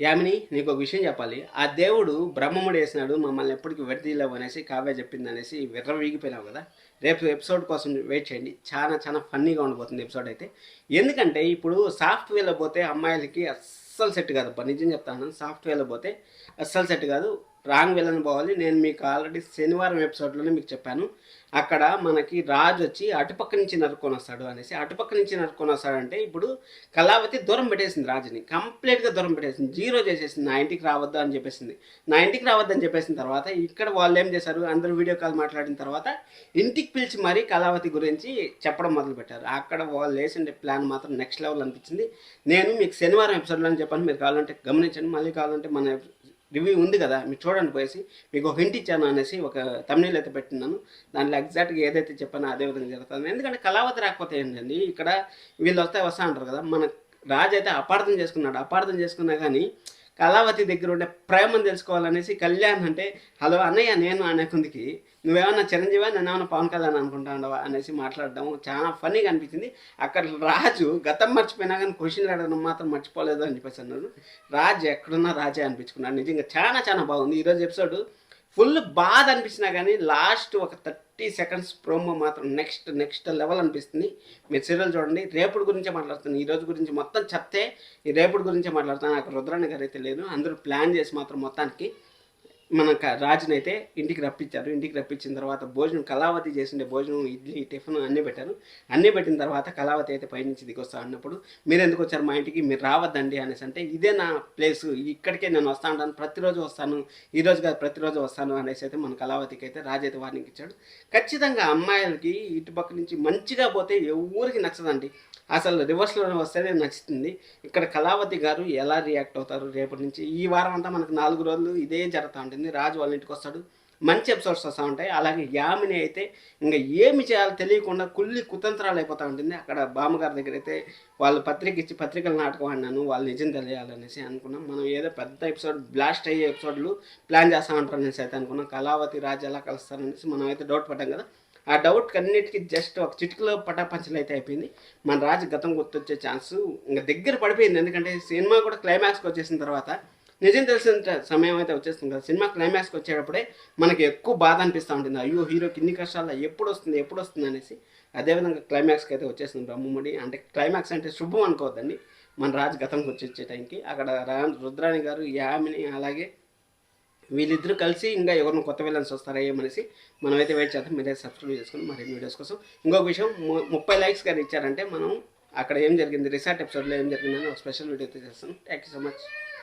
యామిని నీకు ఒక విషయం చెప్పాలి. ఆ దేవుడు బ్రహ్మముడు వేసినాడు మమ్మల్ని ఎప్పటికి విడదీయలేవు అనేసి కావ్య చెప్పింది అనేసి విర్రవీగిపోయినావు కదా. రేపు ఎపిసోడ్ కోసం వెయిట్ చేయండి. చాలా చాలా ఫన్నీగా ఉండబోతుంది ఎపిసోడ్ అయితే. ఎందుకంటే ఇప్పుడు సాఫ్ట్వేర్లో పోతే అమ్మాయిలకి అస్సలు సెట్ కాదు. నిజం చెప్తాను, సాఫ్ట్వేర్లో పోతే అస్సలు సెట్ కాదు. రాంగ్ వెళ్ళని పోవాలి. నేను మీకు ఆల్రెడీ శనివారం ఎపిసోడ్లోనే మీకు చెప్పాను. అక్కడ మనకి రాజు వచ్చి అటుపక్క నుంచి నరుక్కొని వస్తాడు అనేసి. అటుపక్క నుంచి నరుక్కొని వస్తాడంటే ఇప్పుడు కళావతి దూరం పెట్టేసింది రాజుని, కంప్లీట్గా దూరం పెట్టేసింది, జీరో చేసేసింది. నా ఇంటికి రావద్దు అని చెప్పేసింది. నా ఇంటికి రావద్దని చెప్పేసిన తర్వాత ఇక్కడ వాళ్ళు ఏం చేశారు, అందరూ వీడియో కాల్ మాట్లాడిన తర్వాత ఇంటికి పిలిచి మరీ కళావతి గురించి చెప్పడం మొదలుపెట్టారు. అక్కడ వాళ్ళు వేసిన ప్లాన్ మాత్రం నెక్స్ట్ లెవెల్ అనిపించింది. నేను మీకు శనివారం ఎపిసోడ్లో అని చెప్పాను, మీరు కావాలంటే గమనించండి. మళ్ళీ కావాలంటే మన రివ్యూ ఉంది కదా, మీరు చూడండి పోయేసి. మీకు ఒక హింట్ ఇచ్చాను అనేసి ఒక తమిళ అయితే పెట్టినాను. దాంట్లో ఎగ్జాక్ట్గా ఏదైతే చెప్పానో అదే విధంగా జరుగుతుంది. ఎందుకంటే కళావతి రాకపోతే ఏంటండి, ఇక్కడ వీళ్ళు వస్తా అంటారు కదా. మన రాజు అయితే అపార్థం చేసుకున్నాడు. అపార్థం చేసుకున్నా కానీ కళావతి దగ్గర ఉండే ప్రేమను తెలుసుకోవాలనేసి కళ్యాణ్ అంటే హలో అన్నయ్య నేను అనే కొందికి నువ్వేమన్నా చిరంజీవా, నేనేమన్నా పవన్ కళ్యాణ్ అనుకుంటా ఉండవా అనేసి మాట్లాడడం చాలా ఫన్నీగా అనిపించింది. అక్కడ రాజు గతం మర్చిపోయినా కానీ క్వశ్చన్లు అడగడం మాత్రం మర్చిపోలేదు అని చెప్పేసి అన్నాడు. రాజు ఎక్కడున్నా రాజే అనిపించుకున్నాడు. నిజంగా చాలా చాలా బాగుంది ఈరోజు ఎపిసోడ్. ఫుల్ బాధ అనిపించినా కానీ లాస్ట్ ఒక 30 సెకండ్స్ ప్రోమో మాత్రం నెక్స్ట్ లెవెల్ అనిపిస్తుంది. మీరు సీరియల్ చూడండి. రేపుడు గురించే మాట్లాడుతాను, ఈరోజు గురించి మొత్తం చెప్తే ఈ రేపుడు గురించే మాట్లాడుతాను. నాకు రుద్రాణి గారు అయితే లేదు, అందరూ ప్లాన్ చేసి మాత్రం మొత్తానికి మన రాజుని అయితే ఇంటికి రప్పించారు. ఇంటికి రప్పించిన తర్వాత భోజనం కళావతి చేసిండే భోజనం, ఇడ్లీ, టిఫిన్ అన్నీ పెట్టారు. అన్నీ పెట్టిన తర్వాత కళావతి అయితే పైనుంచి దిగొస్తా అన్నప్పుడు మీరు ఎందుకు వచ్చారు మా ఇంటికి, మీరు రావద్దండి అనేసి అంటే ఇదే నా ప్లేసు, ఇక్కడికే నేను వస్తా ఉంటాను, ప్రతిరోజు వస్తాను, ఈరోజు కాదు ప్రతిరోజు వస్తాను అనేసి అయితే మన కళావతికి అయితే రాజు అయితే వార్నింగ్ ఇచ్చాడు. ఖచ్చితంగా అమ్మాయిలకి ఇటుపక్క నుంచి మంచిగా పోతే ఎవరికి నచ్చదండి. అసలు రివర్స్లో వస్తేనే నచ్చుతుంది. ఇక్కడ కళావతి గారు ఎలా రియాక్ట్ అవుతారు రేపటి నుంచి, ఈ వారం అంతా మనకు 4 రోజులు ఇదే జరుగుతూ ఉంటుంది. రాజు వాళ్ళ ఇంటికి వస్తాడు, మంచి ఎపిసోడ్స్ వస్తూ ఉంటాయి. అలాగే యామిని అయితే ఇంకా ఏమి చేయాలో తెలియకుండా కుళ్ళి కుతంత్రాలు అయిపోతూ ఉంటుంది. అక్కడ బామ్మగారి దగ్గర అయితే వాళ్ళు పత్రిక ఇచ్చి పత్రికల నాటకం ఆడినాను, వాళ్ళు నిజం తెలియాలనేసి అనుకున్నాం. మనం ఏదో పెద్ద ఎపిసోడ్ బ్లాస్ట్ అయ్యే ఎపిసోడ్లు ప్లాన్ చేస్తూ ఉంటారు అనేసి అయితే అనుకున్నాం. కళావతి రాజు ఎలా కలుస్తారనేసి మనం అయితే డౌట్ పడ్డాం కదా. ఆ డౌట్ అన్నిటికీ జస్ట్ ఒక చిటికలో పటాపంచలు అయితే అయిపోయింది. మన రాజు గతం గుర్తొచ్చే ఛాన్స్ ఇంకా దగ్గర పడిపోయింది. ఎందుకంటే సినిమా కూడా క్లైమాక్స్కి వచ్చేసిన తర్వాత నిజం తెలిసిన సమయం అయితే వచ్చేస్తుంది కదా. సినిమా క్లైమాక్స్కి వచ్చేటప్పుడే మనకి ఎక్కువ బాధ అనిపిస్తూ ఉంటుంది. అయ్యో హీరోకి ఇన్ని కష్టాలు ఎప్పుడు వస్తుంది అనేసి. అదేవిధంగా క్లైమాక్స్కి అయితే వచ్చేస్తుంది బ్రహ్మముడి. అంటే క్లైమాక్స్ అంటే శుభం అనుకోవద్దండి. మన రాజు గతంకి వచ్చే టైంకి అక్కడ రుద్రాణి గారు, యామిని, అలాగే వీళ్ళిద్దరూ కలిసి ఇంకా ఎవరిని కొత్త విలన్స్ వస్తారా ఏమనేసి మనమైతే వెయిట్ చేద్దాం. మీరే సబ్స్క్రైబ్ చేసుకుని మరిన్ని వీడియోస్ కోసం. ఇంకొక విషయం, 30 లైక్స్ కానీ ఇచ్చారంటే మనం అక్కడ ఏం జరిగింది, రిసార్ట్ ఎపిసోడ్లో ఏం జరిగిందని ఒక స్పెషల్ వీడియో అయితే చేస్తాను. Thank you so much.